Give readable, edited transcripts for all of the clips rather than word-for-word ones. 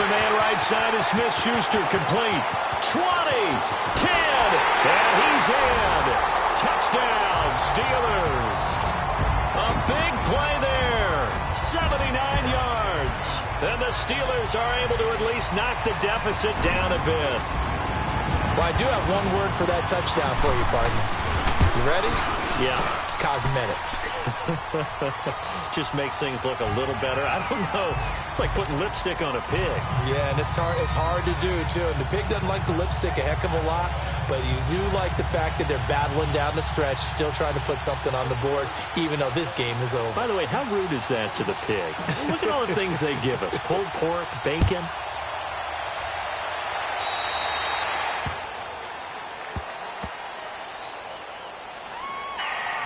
Open man right side is Smith-Schuster, complete. 20, 10, and he's in. Touchdown, Steelers. A big play there, 79 yards. And the Steelers are able to at least knock the deficit down a bit. Well, I do have one word for that touchdown for you, partner. You ready? Yeah. Cosmetics. Just makes things look a little better. I don't know. It's like putting lipstick on a pig. Yeah, and it's hard to do, too. And the pig doesn't like the lipstick a heck of a lot, but you do like the fact that they're battling down the stretch, still trying to put something on the board, even though this game is over. By the way, how rude is that to the pig? Look at all the things they give us. Pulled pork, bacon.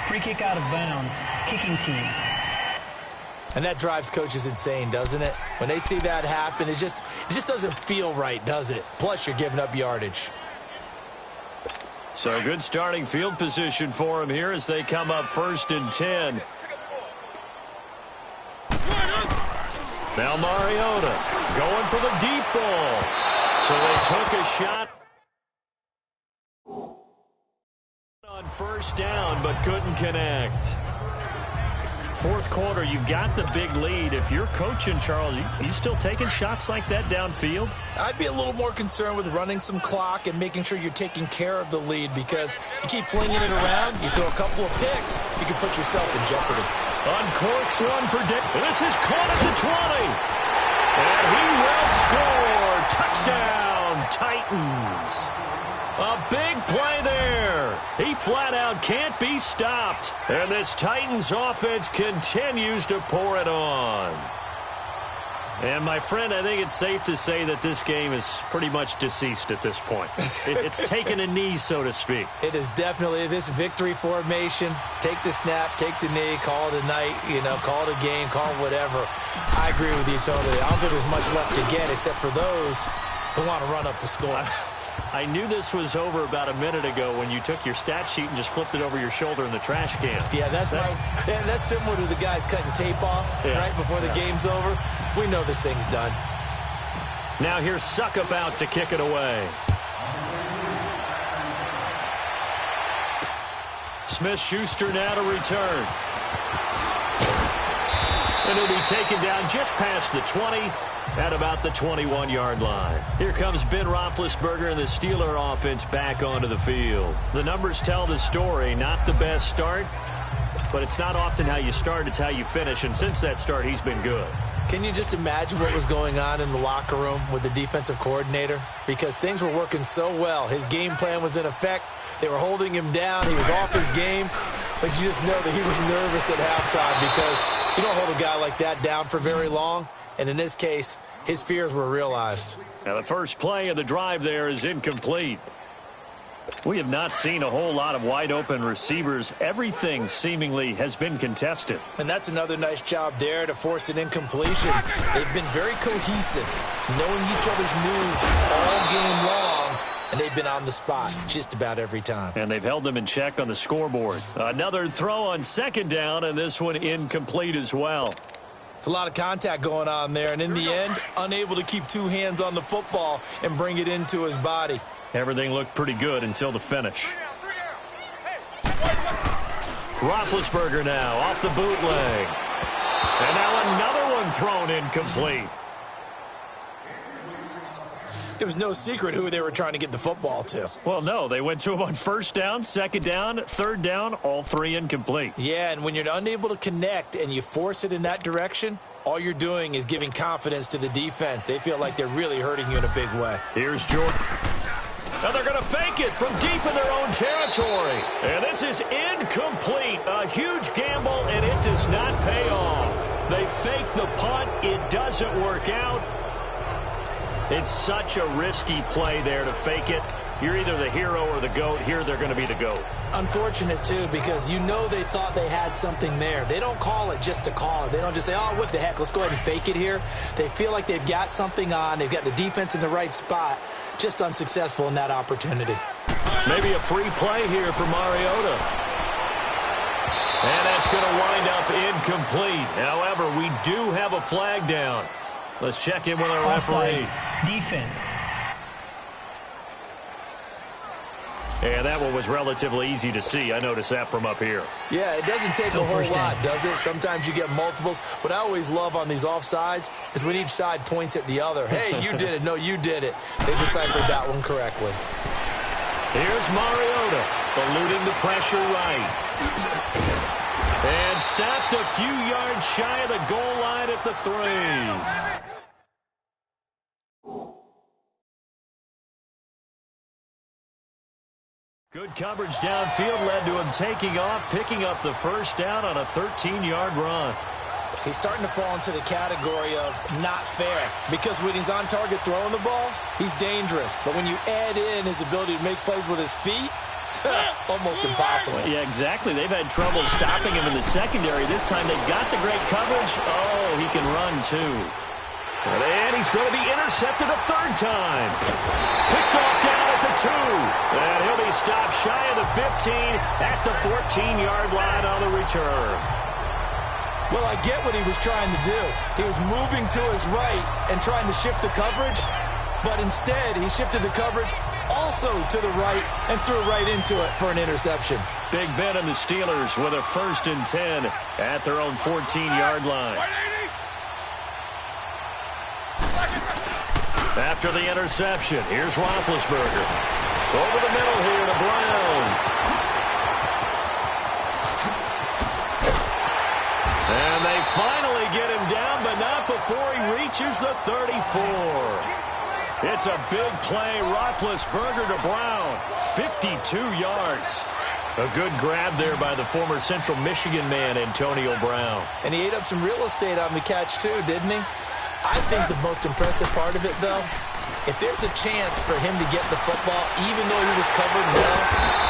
Free kick out of bounds. Kicking team. And that drives coaches insane, doesn't it? When they see that happen, it just doesn't feel right, does it? Plus, you're giving up yardage. So good starting field position for him here as they come up 1st and 10. Now Mariota going for the deep ball. So they took a shot on 1st down, but couldn't connect. 4th quarter, you've got the big lead. If you're coaching, Charles, you still taking shots like that downfield? I'd be a little more concerned with running some clock and making sure you're taking care of the lead, because you keep flinging it around, you throw a couple of picks, you can put yourself in jeopardy. Uncorks one for Dick. This is caught at the 20. And he will score. Touchdown, Titans. A big play there. He flat out can't be stopped. And this Titans offense continues to pour it on. And, my friend, I think it's safe to say that this game is pretty much deceased at this point. It's taken a knee, so to speak. It is definitely this victory formation. Take the snap, take the knee, call it a night, call it a game, call it whatever. I agree with you totally. I don't think there's much left to get except for those who want to run up the score. I knew this was over about a minute ago when you took your stat sheet and just flipped it over your shoulder in the trash can. Yeah, that's similar to the guys cutting tape off right before the game's over. We know this thing's done. Now here's Suckup out to kick it away. Smith-Schuster now to return. And he'll be taken down just past the 20 at about the 21-yard line. Here comes Ben Roethlisberger and the Steeler offense back onto the field. The numbers tell the story. Not the best start, but it's not often how you start, it's how you finish. And since that start, he's been good. Can you just imagine what was going on in the locker room with the defensive coordinator? Because things were working so well. His game plan was in effect. They were holding him down. He was off his game. But you just know that he was nervous at halftime, because you don't hold a guy like that down for very long. And in this case, his fears were realized. Now the first play of the drive there is incomplete. We have not seen a whole lot of wide-open receivers. Everything seemingly has been contested. And that's another nice job there to force an incompletion. They've been very cohesive, knowing each other's moves all game long, and they've been on the spot just about every time. And they've held them in check on the scoreboard. Another throw on 2nd down, and this one incomplete as well. It's a lot of contact going on there, and in the end, unable to keep 2 hands on the football and bring it into his body. Everything looked pretty good until the finish. Roethlisberger now off the bootleg. And now another one thrown incomplete. It was no secret who they were trying to get the football to. Well, no, they went to him on 1st down, 2nd down, 3rd down, all 3 incomplete. Yeah, and when you're unable to connect and you force it in that direction, all you're doing is giving confidence to the defense. They feel like they're really hurting you in a big way. Here's Jordan. Now they're going to fake it from deep in their own territory. And this is incomplete. A huge gamble, and it does not pay off. They fake the punt. It doesn't work out. It's such a risky play there to fake it. You're either the hero or the GOAT. Here they're going to be the GOAT. Unfortunate, too, because you know they thought they had something there. They don't call it just to call it. They don't just say, oh, what the heck, let's go ahead and fake it here. They feel like they've got something on. They've got the defense in the right spot. Just unsuccessful in that opportunity. Maybe a free play here for Mariota. And that's going to wind up incomplete. However, we do have a flag down. Let's check in with our Offside. referee. Defense. And that one was relatively easy to see. I noticed that from up here. Yeah, it doesn't take Still a whole first lot, down. does it? Sometimes you get multiples. What I always love on these offsides is when each side points at the other. Hey, you did it. No, you did it. They deciphered that one correctly. Here's Mariota, eluding the pressure right. And stopped a few yards shy of the goal line at the 3. Good coverage downfield led to him taking off, picking up the first down on a 13-yard run. He's starting to fall into the category of not fair because when he's on target throwing the ball, he's dangerous. But when you add in his ability to make plays with his feet, almost impossible. Yeah, exactly. They've had trouble stopping him in the secondary. This time they got the great coverage. Oh, he can run too. And he's going to be intercepted a third time. Picked off down at the 2. And he'll be stopped shy of the 15 at the 14-yard line on the return. Well, I get what he was trying to do. He was moving to his right and trying to shift the coverage, but instead he shifted the coverage also to the right and threw right into it for an interception. Big Ben and the Steelers with a 1st and 10 at their own 14-yard line. After the interception, here's Roethlisberger. Over the middle here to Brown. And they finally get him down, but not before he reaches the 34. It's a big play. Roethlisberger to Brown. 52 yards. A good grab there by the former Central Michigan man, Antonio Brown. And he ate up some real estate on the catch too, didn't he? I think the most impressive part of it, though, if there's a chance for him to get the football, even though he was covered well,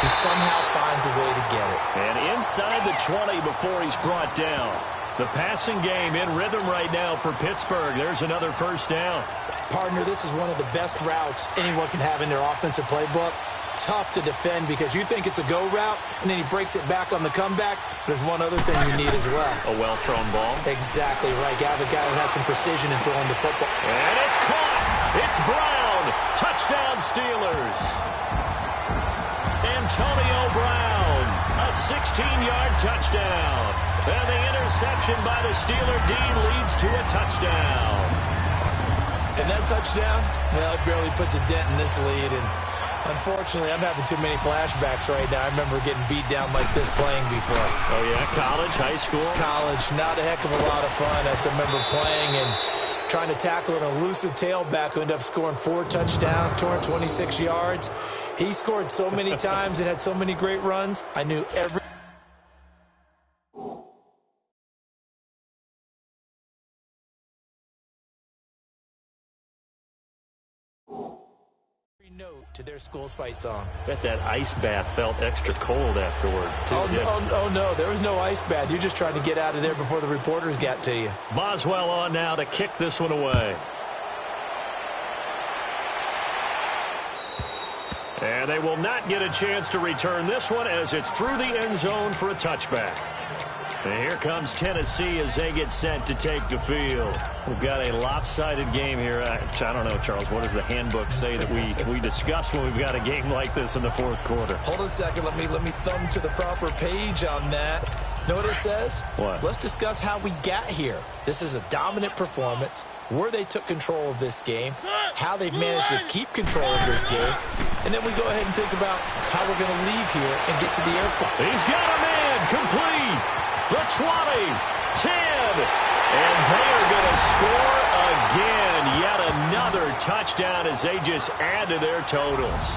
he somehow finds a way to get it. And inside the 20 before he's brought down. The passing game in rhythm right now for Pittsburgh. There's another first down. Partner, this is one of the best routes anyone can have in their offensive playbook. Tough to defend because you think it's a go route, and then he breaks it back on the comeback. There's one other thing you need as well. A well-thrown ball. Exactly right. You have a guy who has some precision in throwing the football. And it's caught. It's Brown. Touchdown, Steelers. Antonio Brown. A 16-yard touchdown. And the interception by the Steeler D leads to a touchdown. And that touchdown, well, it barely puts a dent in this lead. And unfortunately, I'm having too many flashbacks right now. I remember getting beat down like this playing before. Oh, yeah? College, high school? College, not a heck of a lot of fun. I still remember playing and trying to tackle an elusive tailback who ended up scoring 4 touchdowns, 226 yards. He scored so many times and had so many great runs. I knew every note to their school's fight song. Bet that ice bath felt extra cold afterwards, too. Oh, no, there was no ice bath. You're just trying to get out of there before the reporters got to you. Boswell on now to kick this one away. And they will not get a chance to return this one as it's through the end zone for a touchback. And here comes Tennessee as they get set to take the field. We've got a lopsided game here. I don't know, Charles, what does the handbook say that we discuss when we've got a game like this in the fourth quarter? Hold on a second. Let me thumb to the proper page on that. Know what it says? What? Let's discuss how we got here. This is a dominant performance, where they took control of this game, how they've managed to keep control of this game, and then we go ahead and think about how we're going to leave here and get to the airport. He's got a man complete. The 20, 10, and they are going to score again. Yet another touchdown as they just add to their totals.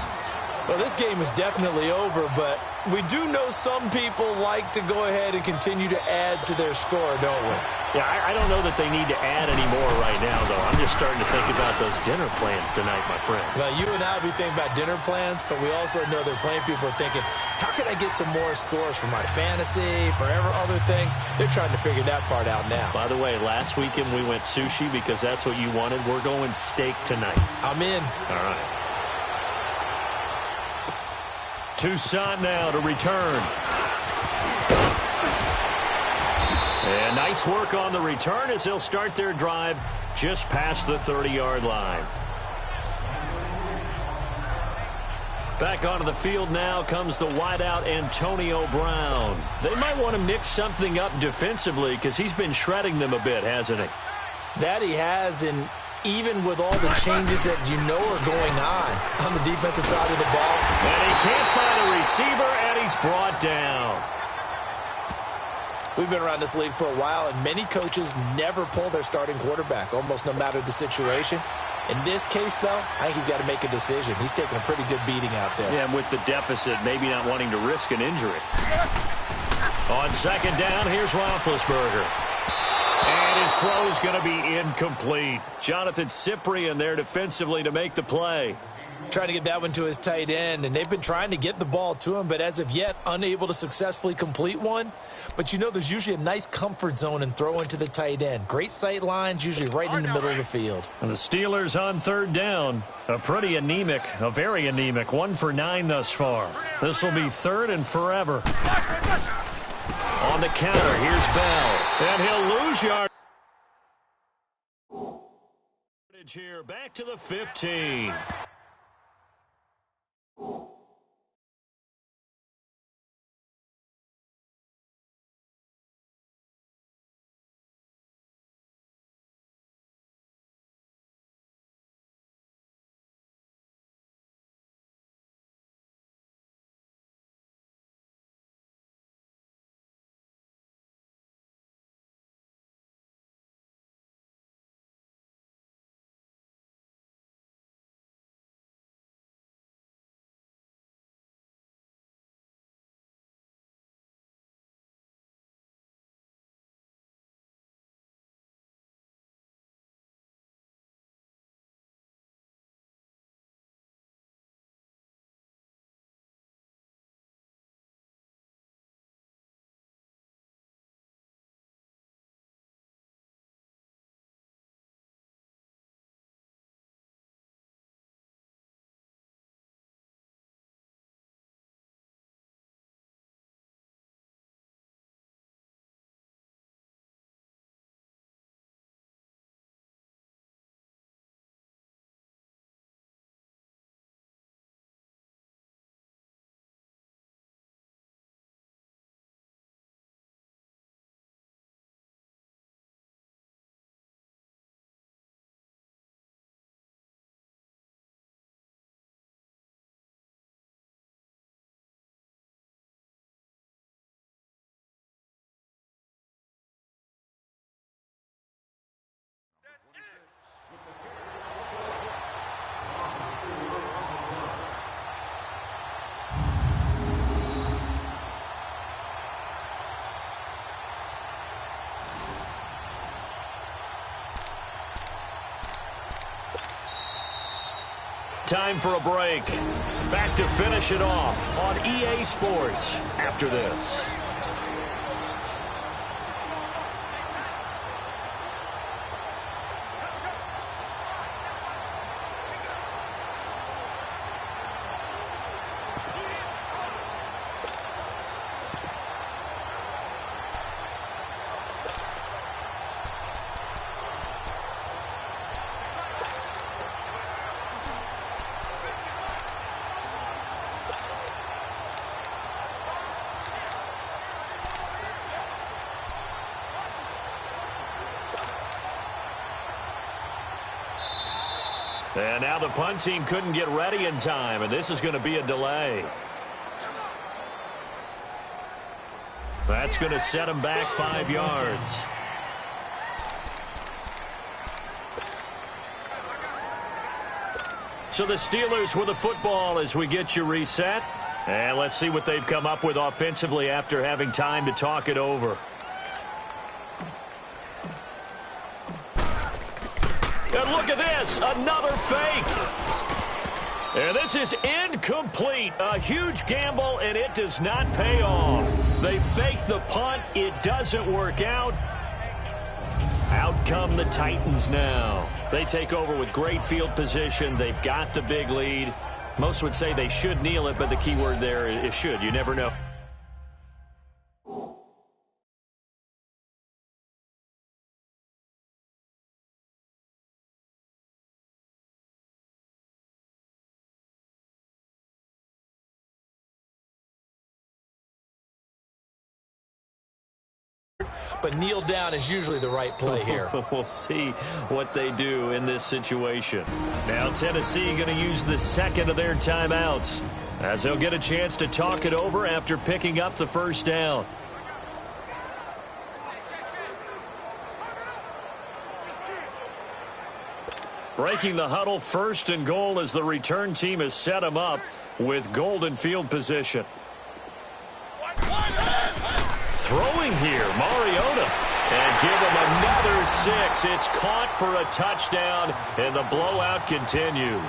Well, this game is definitely over, but we do know some people like to go ahead and continue to add to their score, don't we? Yeah, I don't know that they need to add any more right now, though. I'm just starting to think about those dinner plans tonight, my friend. Well, you and I will be thinking about dinner plans, but we also know that plenty of people are thinking, how can I get some more scores for my fantasy, for other things? They're trying to figure that part out now. By the way, last weekend we went sushi because that's what you wanted. We're going steak tonight. I'm in. All right. Toussaint now to return. And nice work on the return as they'll start their drive just past the 30-yard line. Back onto the field now comes the wideout Antonio Brown. They might want to mix something up defensively because he's been shredding them a bit, hasn't he? That he has, and even with all the changes that you know are going on the defensive side of the ball. And he can't find a receiver, and he's brought down. We've been around this league for a while, and many coaches never pull their starting quarterback, almost no matter the situation. In this case, though, I think he's got to make a decision. He's taking a pretty good beating out there. Yeah, and with the deficit, maybe not wanting to risk an injury. On second down, here's Roethlisberger. And his throw is going to be incomplete. Jonathan Cyprien there defensively to make the play. Trying to get that one to his tight end, and they've been trying to get the ball to him, but as of yet, unable to successfully complete one. But you know there's usually a nice comfort zone in throwing to the tight end. Great sight lines, usually right in the middle of the field. And the Steelers on third down. A very anemic, 1 for 9 thus far. This will be third and forever. On the counter, here's Bell. And he'll lose yard. Here, back to the 15. Time for a break. Back to finish it off on EA Sports after this. And now the punt team couldn't get ready in time, and this is going to be a delay. That's going to set him back 5 yards. So the Steelers with the football as we get you reset. And let's see what they've come up with offensively after having time to talk it over. And look at this, another fake. And this is incomplete. A huge gamble, and it does not pay off. They fake the punt. It doesn't work out. Out come the Titans now. They take over with great field position. They've got the big lead. Most would say they should kneel it, but the key word there is should. You never know. but kneel down is usually the right play here. We'll see what they do in this situation. Now Tennessee going to use the second of their timeouts, as they'll get a chance to talk it over after picking up the first down. Breaking the huddle, first and goal as the return team has set him up with golden field position. Throwing here, Mariota. And give him another 6. It's caught for a touchdown, and the blowout continues.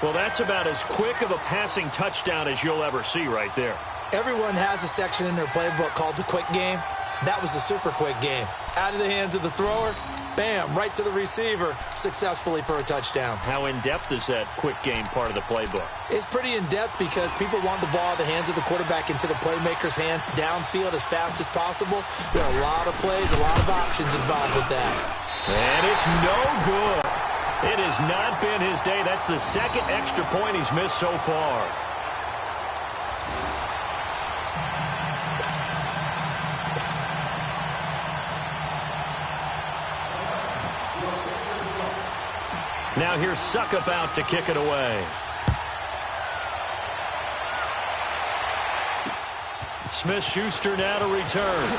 Well, that's about as quick of a passing touchdown as you'll ever see right there. Everyone has a section in their playbook called the quick game. That was a super quick game. Out of the hands of the thrower, bam, right to the receiver, successfully for a touchdown. How in-depth is that quick game part of the playbook? It's pretty in-depth because people want the ball in the hands of the quarterback into the playmaker's hands downfield as fast as possible. There are a lot of plays, a lot of options involved with that. And it's no good. It has not been his day. That's the second extra point he's missed so far. Now here's Suckup out to kick it away. Smith-Schuster now to return.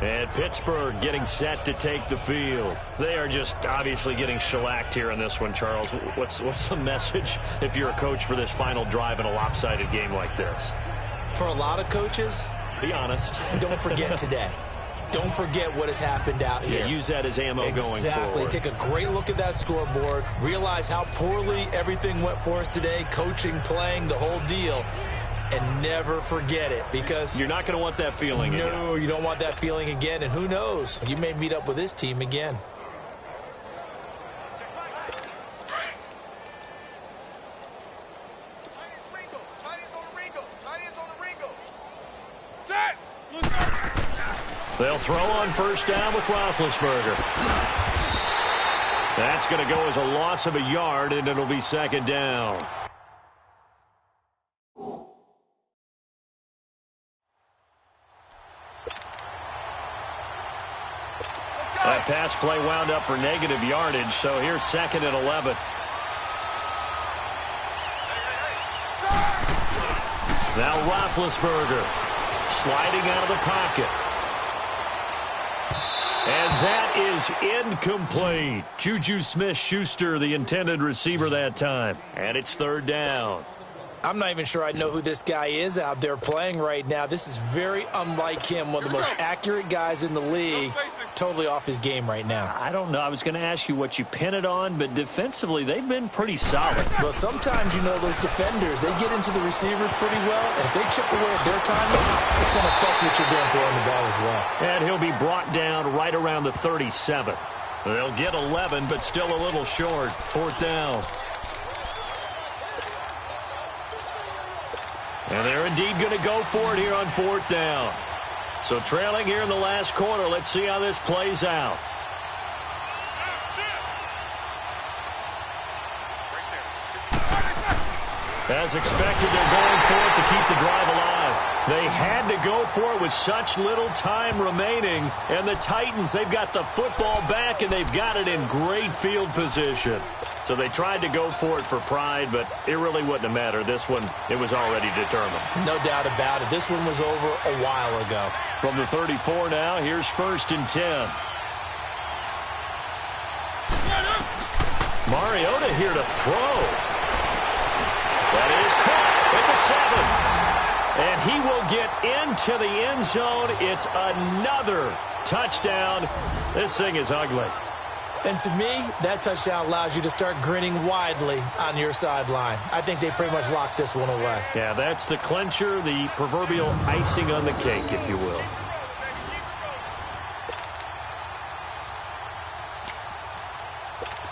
And Pittsburgh getting set to take the field. They are just obviously getting shellacked here in this one, Charles. What's the message if you're a coach for this final drive in a lopsided game like this? For a lot of coaches, be honest. Don't forget today. Don't forget what has happened out here. Yeah, use that as ammo going forward. Exactly. Take a great look at that scoreboard. Realize how poorly everything went for us today. Coaching, playing, the whole deal. And never forget it, because you're not going to want that feeling again. No, you don't want that feeling again. And who knows? You may meet up with this team again. They'll throw on first down with Roethlisberger. That's going to go as a loss of a yard, and it'll be second down. That pass play wound up for negative yardage, so here's second and 11. Now Roethlisberger sliding out of the pocket. And that is incomplete. Juju Smith-Schuster, the intended receiver that time. And it's third down. I'm not even sure I know who this guy is out there playing right now. This is very unlike him, one of the most accurate guys in the league. Totally off his game right now. I don't know. I was going to ask you what you pin it on, but defensively, they've been pretty solid. Well, sometimes, you know, those defenders, they get into the receivers pretty well, and if they chip away at their timing, it's going to affect what you're doing throwing the ball as well. And he'll be brought down right around the 37. They'll get 11, but still a little short. Fourth down. And they're indeed going to go for it here on fourth down. So trailing here in the last quarter. Let's see how this plays out. As expected, they're going for it to keep the drive alive. They had to go for it with such little time remaining. And the Titans, they've got the football back, and they've got it in great field position. So they tried to go for it for pride, but it really wouldn't have mattered. This one, it was already determined. No doubt about it. This one was over a while ago. From the 34 now, here's first and 10. Mariota here to throw. That is caught at the 7. And he will get into the end zone. It's another touchdown. This thing is ugly. And to me, that touchdown allows you to start grinning widely on your sideline. I think they pretty much locked this one away. Yeah, that's the clincher, the proverbial icing on the cake, if you will.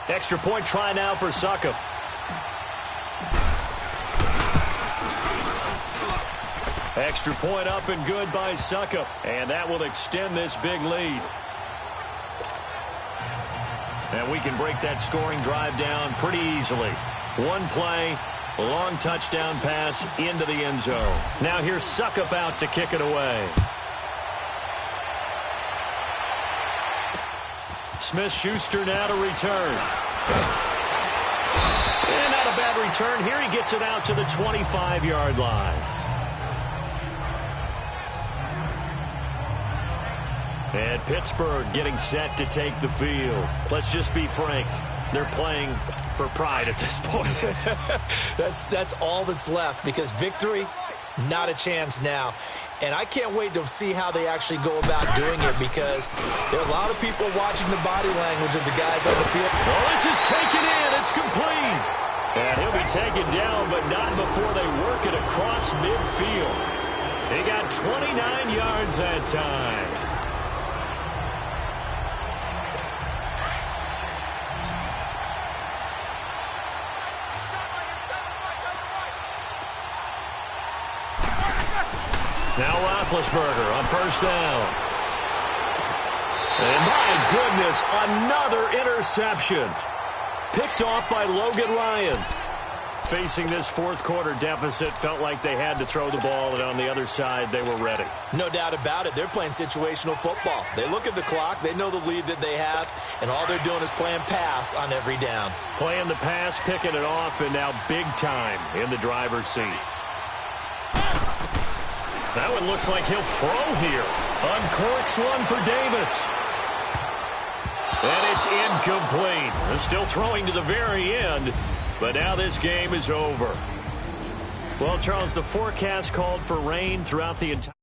Extra point try now for Suckup. Extra point up and good by Suckup. And that will extend this big lead. And we can break that scoring drive down pretty easily. One play, a long touchdown pass into the end zone. Now here's Suckup out to kick it away. Smith-Schuster now to return. And not a bad return. Here he gets it out to the 25-yard line. And Pittsburgh getting set to take the field. Let's just be frank. They're playing for pride at this point. That's all that's left, because victory, not a chance now. And I can't wait to see how they actually go about doing it, because there are a lot of people watching the body language of the guys on the field. Well, this is taken in. It's complete. And he'll be taken down, but not before they work it across midfield. They got 29 yards that time. Now Roethlisberger on first down. And my goodness, another interception. Picked off by Logan Ryan. Facing this fourth quarter deficit, felt like they had to throw the ball, and on the other side, they were ready. No doubt about it. They're playing situational football. They look at the clock, they know the lead that they have, and all they're doing is playing pass on every down. Playing the pass, picking it off, and now big time in the driver's seat. That one looks like he'll throw here. Uncorks one for Davis. And it's incomplete. They're still throwing to the very end, but now this game is over. Well, Charles, the forecast called for rain throughout the entire...